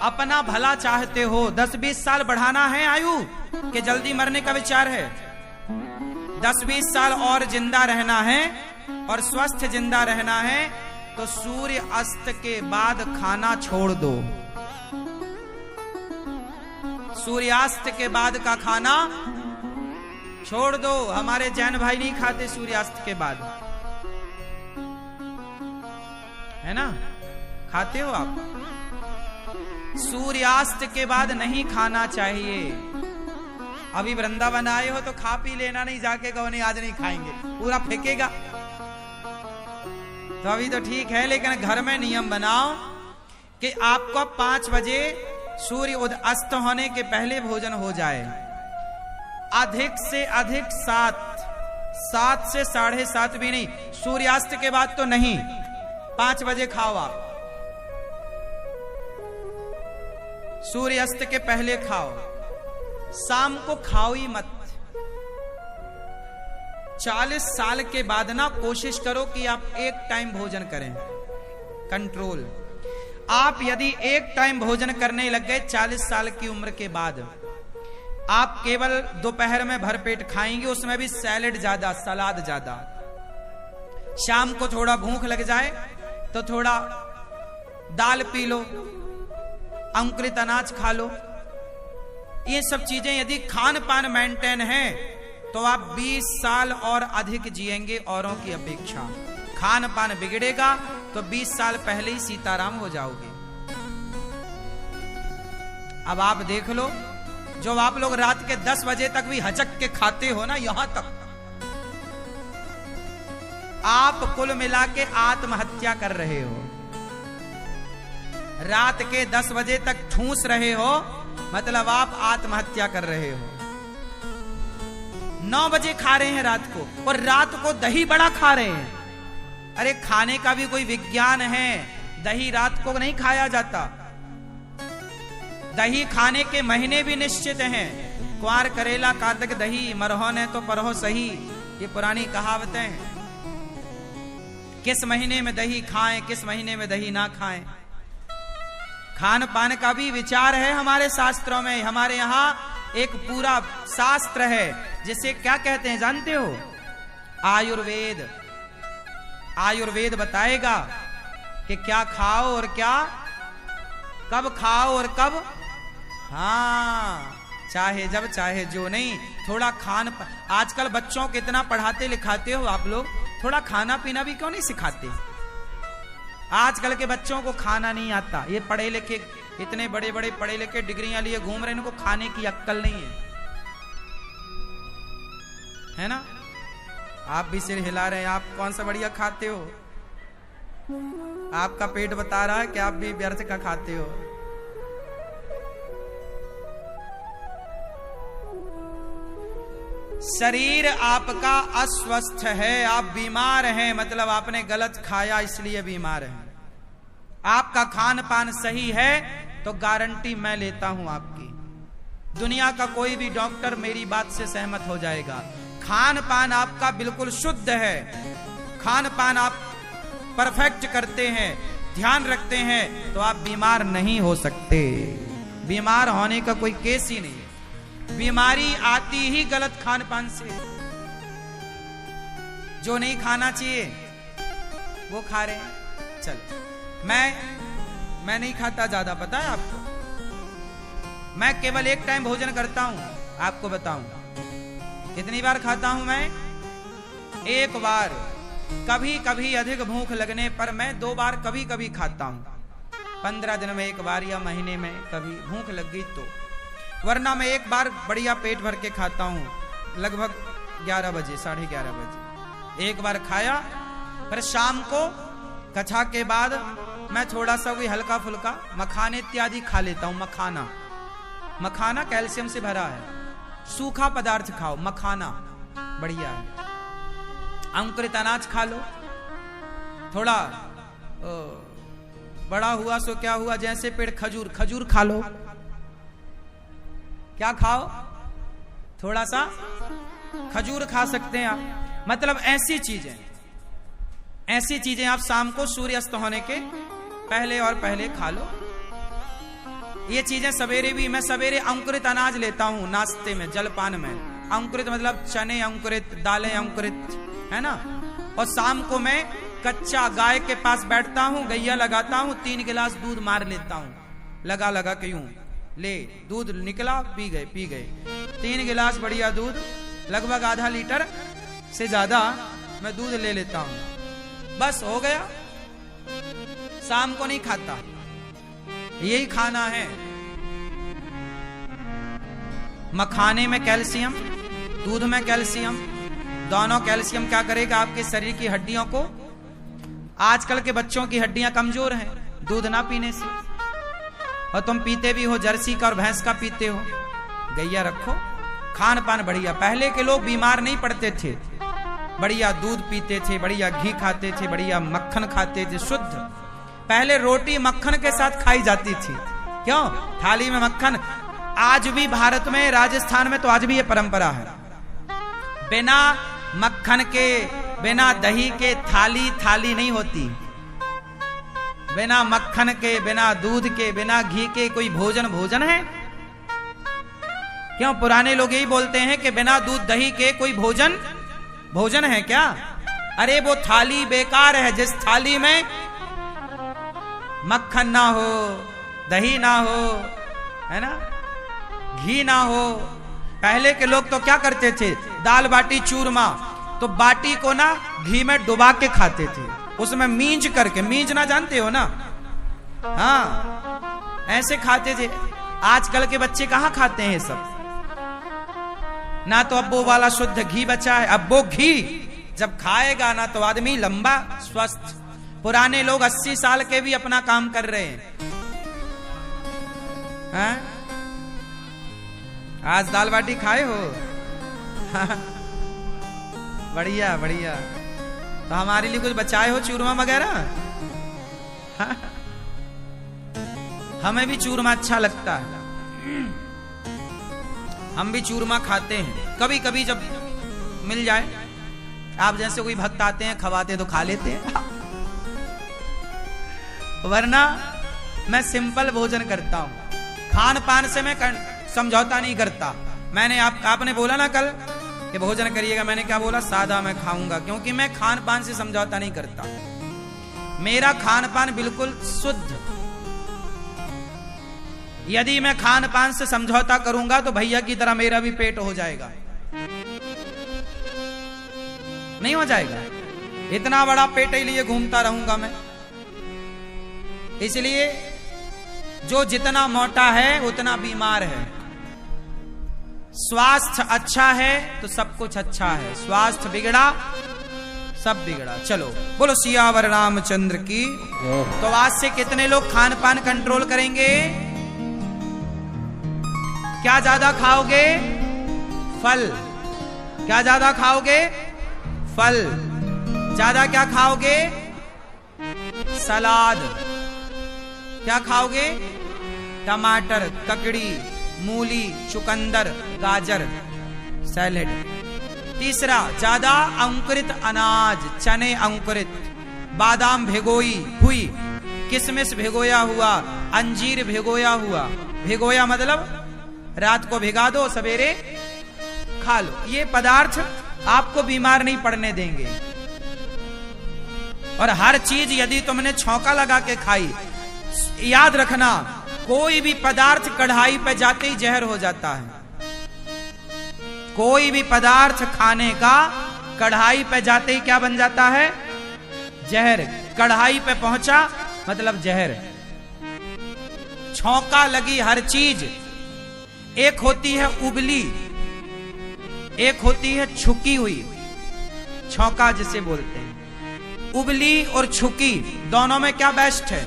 अपना भला चाहते हो, 10-20 साल बढ़ाना है आयु कि जल्दी मरने का विचार है? 10-20 साल और जिंदा रहना है और स्वस्थ जिंदा रहना है, तो सूर्य अस्त के बाद खाना छोड़ दो। सूर्यास्त के बाद का खाना छोड़ दो। हमारे जैन भाई नहीं खाते सूर्यास्त के बाद, है ना? खाते हो आप? सूर्यास्त के बाद नहीं खाना चाहिए। अभी वृंदावन आए हो तो खा पी लेना, नहीं जाके कहो नहीं आज नहीं खाएंगे, पूरा फेंकेगा। तो अभी तो ठीक है, लेकिन घर में नियम बनाओ कि आपको 5 बजे सूर्य अस्त होने के पहले भोजन हो जाए। अधिक से अधिक 7 से 7:30 भी नहीं, सूर्यास्त के बाद तो नहीं, 5 बजे खाओ आप। सूर्यास्त के पहले खाओ, शाम को खाओ ही मत। 40 साल के बाद ना कोशिश करो कि आप एक टाइम भोजन करें, कंट्रोल। आप यदि एक टाइम भोजन करने लग गए 40 साल की उम्र के बाद, आप केवल दोपहर में भरपेट खाएंगे, उसमें भी सैलेड ज्यादा, सलाद ज्यादा। शाम को थोड़ा भूख लग जाए तो थोड़ा दाल पी लो, अंकुरित अनाज खा लो। ये सब चीजें यदि खान पान मेंटेन है तो आप 20 साल और अधिक जिएंगे औरों की अपेक्षा। खान पान बिगड़ेगा तो 20 साल पहले ही सीताराम हो जाओगे। अब आप देख लो, जो आप लोग रात के 10 बजे तक भी हचक के खाते हो ना, यहां तक आप कुल मिला के आत्महत्या कर रहे हो। रात के 10 बजे तक ठूस रहे हो, मतलब आप आत्महत्या कर रहे हो। 9 बजे खा रहे हैं रात को, और रात को दही बड़ा खा रहे हैं। अरे खाने का भी कोई विज्ञान है, दही रात को नहीं खाया जाता। दही खाने के महीने भी निश्चित हैं। क्वार, करेला, कार्तिक दही, मरहो ने तो परहो सही, ये पुरानी कहावतें हैं। किस महीने में दही खाएं, किस महीने में दही ना खाएं, खान पान का भी विचार है हमारे शास्त्रों में। हमारे यहाँ एक पूरा शास्त्र है जिसे क्या कहते हैं जानते हो? आयुर्वेद। आयुर्वेद बताएगा कि क्या खाओ और क्या कब खाओ और कब, हाँ, चाहे जब चाहे जो नहीं। थोड़ा आजकल बच्चों को इतना पढ़ाते लिखाते हो आप लोग, थोड़ा खाना पीना भी क्यों नहीं सिखाते? आजकल के बच्चों को खाना नहीं आता। ये पढ़े लिखे, इतने बड़े बड़े पढ़े लिखे डिग्रियां लिए घूम रहे हैं, इनको खाने की अक्ल नहीं है ना? आप भी सिर हिला रहे हैं, आप कौन सा बढ़िया खाते हो? आपका पेट बता रहा है कि आप भी व्यर्थ का खाते हो। शरीर आपका अस्वस्थ है, आप बीमार हैं, मतलब आपने गलत खाया इसलिए बीमार हैं। आपका खान पान सही है तो गारंटी मैं लेता हूं आपकी, दुनिया का कोई भी डॉक्टर मेरी बात से सहमत हो जाएगा। खान पान आपका बिल्कुल शुद्ध है, खान पान आप परफेक्ट करते हैं, ध्यान रखते हैं, तो आप बीमार नहीं हो सकते। बीमार होने का कोई केस ही नहीं है। बीमारी आती ही गलत खान पान से। जो नहीं खाना चाहिए वो खा रहे हैं। चल, मैं नहीं खाता ज्यादा, पता है आपको? मैं केवल एक टाइम भोजन करता हूं। आपको बताऊं कितनी बार खाता हूं मैं? एक बार। कभी कभी अधिक भूख लगने पर मैं 2 बार कभी कभी खाता हूं। 15 दिन में एक बार या महीने में कभी भूख लग गई तो, वरना मैं एक बार बढ़िया पेट भर के खाता हूं, लगभग 11 बजे, 11:30 बजे एक बार खाया। फिर शाम को कथा के बाद मैं थोड़ा सा कोई हल्का फुल्का मखाने इत्यादि खा लेता हूं। मखाना कैल्शियम से भरा है, सूखा पदार्थ खाओ, मखाना बढ़िया है। अंकुरित अनाज खा लो। थोड़ा बड़ा हुआ सो क्या हुआ, जैसे पेड़ खजूर खा लो। क्या खाओ? थोड़ा सा खजूर खा सकते हैं आप। मतलब ऐसी चीजें आप शाम को सूर्यास्त होने के पहले और पहले खा लो। ये चीजें सवेरे भी, मैं सवेरे अंकुरित अनाज लेता हूँ नाश्ते में, जलपान में। अंकुरित मतलब चने अंकुरित, दालें अंकुरित, है ना। और शाम को मैं कच्चा गाय के पास बैठता हूँ, गैया लगाता हूँ, 3 गिलास दूध मार लेता हूँ, लगा लगा के यूं ले, दूध निकला, पी गए 3 गिलास बढ़िया दूध, लगभग आधा लीटर से ज्यादा मैं दूध ले लेता हूं, बस हो गया। शाम को नहीं खाता, यही खाना है। मखाने में कैल्शियम, दूध में कैल्शियम, दोनों कैल्शियम क्या करेगा आपके शरीर की हड्डियों को। आजकल के बच्चों की हड्डियां कमजोर हैं दूध ना पीने से, और तुम पीते भी हो, जर्सी का और भैंस का पीते हो। गैया रखो, खान पान बढ़िया। पहले के लोग बीमार नहीं पड़ते थे, बढ़िया दूध पीते थे, बढ़िया घी खाते थे, बढ़िया मक्खन खाते थे, शुद्ध। पहले रोटी मक्खन के साथ खाई जाती थी, क्यों? थाली में मक्खन। आज भी भारत में, राजस्थान में तो आज भी ये परंपरा है, बिना मक्खन के, बिना दही के थाली नहीं होती। बिना मक्खन के, बिना दूध के, बिना घी के कोई भोजन है? क्यों? पुराने लोग यही बोलते हैं कि बिना दूध दही के कोई भोजन है क्या? अरे वो थाली बेकार है जिस थाली में मक्खन ना हो, दही ना हो, है ना, घी ना हो। पहले के लोग तो क्या करते थे, दाल बाटी चूरमा, तो बाटी को ना घी में डुबा के खाते थे, उसमें मींज करके, मींज ना जानते हो ना, हाँ ऐसे खाते थे। आजकल के बच्चे कहां खाते हैं सब, ना तो अब वो वाला शुद्ध घी बचा है। अब वो घी जब खाएगा ना तो आदमी लंबा स्वस्थ। पुराने लोग 80 साल के भी अपना काम कर रहे हैं। आज दाल बाटी खाए हो? बढ़िया बढ़िया। तो हमारे लिए कुछ बचाए हो चूरमा वगैरह? हमें भी चूरमा अच्छा लगता है, हम भी चूरमा खाते हैं कभी कभी जब मिल जाए। आप जैसे कोई भक्त आते हैं खवाते तो खा लेते हैं, वरना मैं सिंपल भोजन करता हूं। खान पान से मैं समझौता नहीं करता। मैंने आपने बोला ना कल कि भोजन करिएगा, मैंने क्या बोला? सादा मैं खाऊंगा, क्योंकि मैं खान पान से समझौता नहीं करता। मेरा खान पान बिल्कुल शुद्ध। यदि मैं खान पान से समझौता करूंगा तो भैया की तरह मेरा भी पेट हो जाएगा, नहीं हो जाएगा? इतना बड़ा पेट ही लिए घूमता रहूंगा मैं। इसलिए जो जितना मोटा है उतना बीमार है। स्वास्थ्य अच्छा है तो सब कुछ अच्छा है, स्वास्थ्य बिगड़ा सब बिगड़ा। चलो बोलो सियावर रामचंद्र की। तो आज से कितने लोग खान पान कंट्रोल करेंगे? क्या ज्यादा खाओगे? फल। क्या ज्यादा खाओगे? फल। ज्यादा क्या खाओगे? सलाद। क्या खाओगे? टमाटर, ककड़ी, मूली, चुकंदर, गाजर, सैलेड। तीसरा, ज्यादा अंकुरित अनाज, चने अंकुरित, बादाम भिगोई हुई, किशमिश भिगोया हुआ, अंजीर भिगोया हुआ। भिगोया मतलब रात को भिगा दो, सवेरे खा लो। ये पदार्थ आपको बीमार नहीं पड़ने देंगे। और हर चीज यदि तुमने छौंका लगा के खाई, याद रखना कोई भी पदार्थ कढ़ाई पे जाते ही जहर हो जाता है। कोई भी पदार्थ खाने का कढ़ाई पे जाते ही क्या बन जाता है? जहर। कढ़ाई पे पहुंचा मतलब जहर। छौंका लगी हर चीज, एक होती है उबली, एक होती है छुकी हुई। छौंका जिसे बोलते हैं। उबली और छुकी दोनों में क्या बेस्ट है?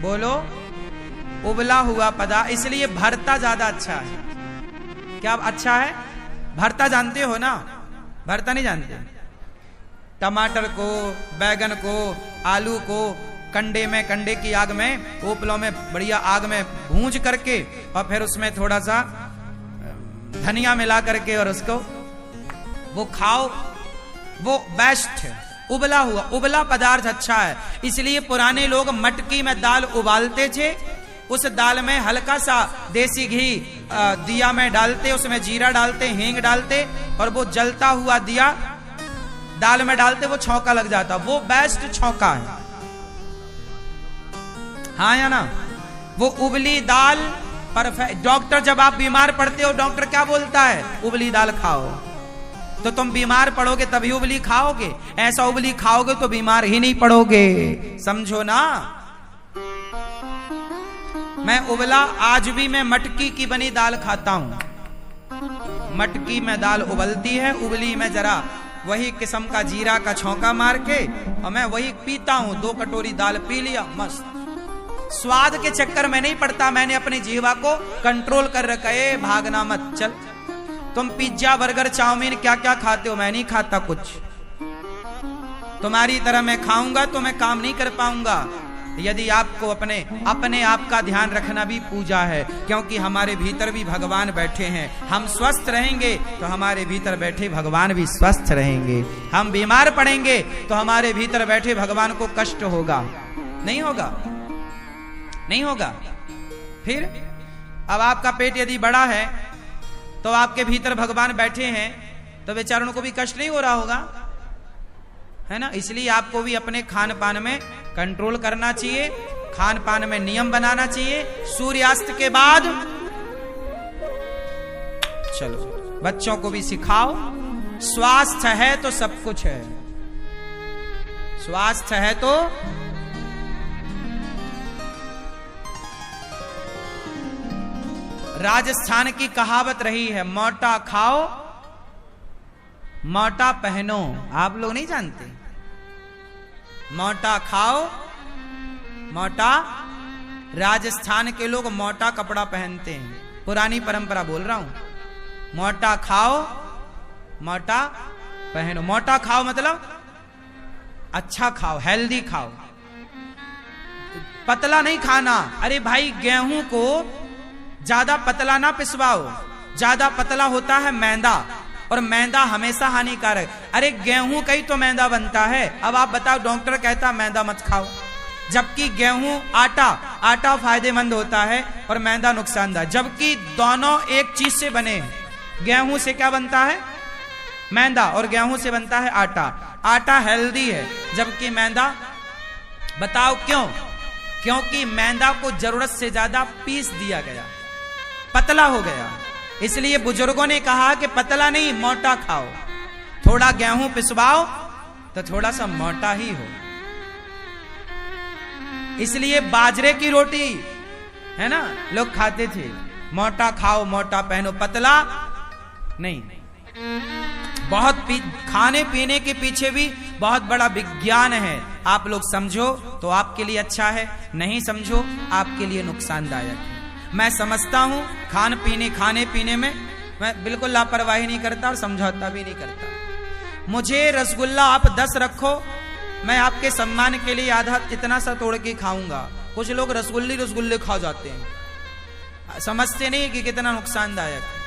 बोलो। उबला हुआ पदार्थ। इसलिए भरता ज्यादा अच्छा है। क्या अच्छा है? भरता जानते हो ना? भरता नहीं जानते? टमाटर को, बैगन को, आलू को कंडे की आग में, उपलों में बढ़िया आग में भूंज करके और फिर उसमें थोड़ा सा धनिया मिला करके और उसको वो खाओ, वो बेस्ट है। उबला हुआ, उबला पदार्थ अच्छा है। इसलिए पुराने लोग मटकी में दाल उबालते थे, उस दाल में हल्का सा देसी घी दिया में डालते, उसमें जीरा डालते, हींग डालते, और वो जलता हुआ दिया दाल में डालते, वो छौंका लग जाता। वो बेस्ट छौंका है, हाँ या ना? वो उबली दाल परफेक्ट। डॉक्टर, जब आप बीमार पड़ते हो, डॉक्टर क्या बोलता है? उबली दाल खाओ। तो तुम बीमार पड़ोगे तभी उबली खाओगे, ऐसा उबली खाओगे तो बीमार ही नहीं पड़ोगे, समझो ना। मैं उबला, आज भी मैं मटकी की बनी दाल खाता हूं। मटकी में दाल उबलती है, उबली में जरा वही किस्म का जीरा का छौंका मार के, और मैं वही पीता हूं। 2 कटोरी दाल पी लिया, मस्त। स्वाद के चक्कर में नहीं पड़ता, मैंने अपनी जीवा को कंट्रोल कर रखा है। भागना मत, चल। तुम पिज्जा, बर्गर, चाउमीन क्या क्या खाते हो, मैं नहीं खाता कुछ। तुम्हारी तरह मैं खाऊंगा तो मैं काम नहीं कर पाऊंगा। यदि आपको अपने आप का ध्यान रखना भी पूजा है, क्योंकि हमारे भीतर भी भगवान बैठे हैं। हम स्वस्थ रहेंगे तो हमारे भीतर बैठे भगवान भी स्वस्थ रहेंगे। हम बीमार पड़ेंगे तो हमारे भीतर बैठे भगवान को कष्ट होगा, नहीं होगा? नहीं होगा। फिर अब आपका पेट यदि बड़ा है तो आपके भीतर भगवान बैठे हैं, तो बेचारों को भी कष्ट नहीं हो रहा होगा, है ना? इसलिए आपको भी अपने खान पान में कंट्रोल करना चाहिए, खान पान में नियम बनाना चाहिए। सूर्यास्त के बाद चलो बच्चों को भी सिखाओ, स्वास्थ्य है तो सब कुछ है। स्वास्थ्य है तो राजस्थान की कहावत रही है, मोटा खाओ मोटा पहनो। आप लोग नहीं जानते? मोटा खाओ मोटा, राजस्थान के लोग मोटा कपड़ा पहनते हैं, पुरानी परंपरा बोल रहा हूं। मोटा खाओ मोटा पहनो। मोटा खाओ मतलब अच्छा खाओ, हेल्दी खाओ, पतला नहीं खाना। अरे भाई, गेहूं को ज्यादा पतला ना पिसवाओ, ज्यादा पतला होता है मैदा, और मैदा हमेशा हानिकारक। अरे गेहूं का ही तो मैदा बनता है। अब आप बताओ, डॉक्टर कहता मैदा मत खाओ, जबकि गेहूं आटा फायदेमंद होता है और मैदा नुकसानदायक, जबकि दोनों एक चीज से बने हैं। गेहूं से क्या बनता है? मैदा, और गेहूं से बनता है आटा। आटा हेल्दी है, जबकि मैदा, बताओ क्यों? क्योंकि मैदा को जरूरत से ज्यादा पीस दिया गया, पतला हो गया। इसलिए बुजुर्गों ने कहा कि पतला नहीं, मोटा खाओ। थोड़ा गेहूं पिसवाओ तो थोड़ा सा मोटा ही हो। इसलिए बाजरे की रोटी, है ना, लोग खाते थे। मोटा खाओ मोटा पहनो, पतला नहीं। बहुत खाने पीने के पीछे भी बहुत बड़ा विज्ञान है। आप लोग समझो तो आपके लिए अच्छा है, नहीं समझो आपके लिए नुकसानदायक है। मैं समझता हूं खाने पीने में मैं बिल्कुल लापरवाही नहीं करता और समझौता भी नहीं करता। मुझे रसगुल्ला आप 10 रखो, मैं आपके सम्मान के लिए आधा इतना सा तोड़ के खाऊंगा। कुछ लोग रसगुल्ले खा जाते हैं, समझते नहीं कि कितना नुकसानदायक है।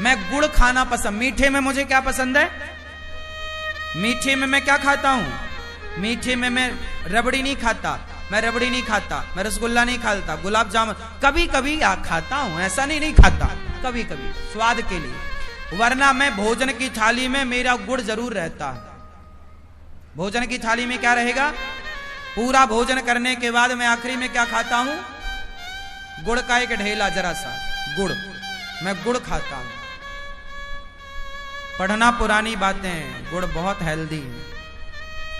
मैं गुड़ खाना पसंद, मीठे में मुझे क्या पसंद है? मीठे में मैं क्या खाता हूं? मीठे में मैं रबड़ी नहीं खाता, मैं रबड़ी नहीं खाता, मैं रसगुल्ला नहीं खाता, गुलाब जामुन कभी कभी खाता हूं, ऐसा नहीं खाता, कभी कभी स्वाद के लिए। वरना मैं भोजन की थाली में मेरा गुड़ जरूर रहता है। भोजन की थाली में क्या रहेगा? पूरा भोजन करने के बाद मैं आखिरी में क्या खाता हूं? गुड़ का एक ढेला, जरा सा गुड़, मैं गुड़ खाता हूं। पढ़ना पुरानी बातें, गुड़ बहुत हेल्दी है।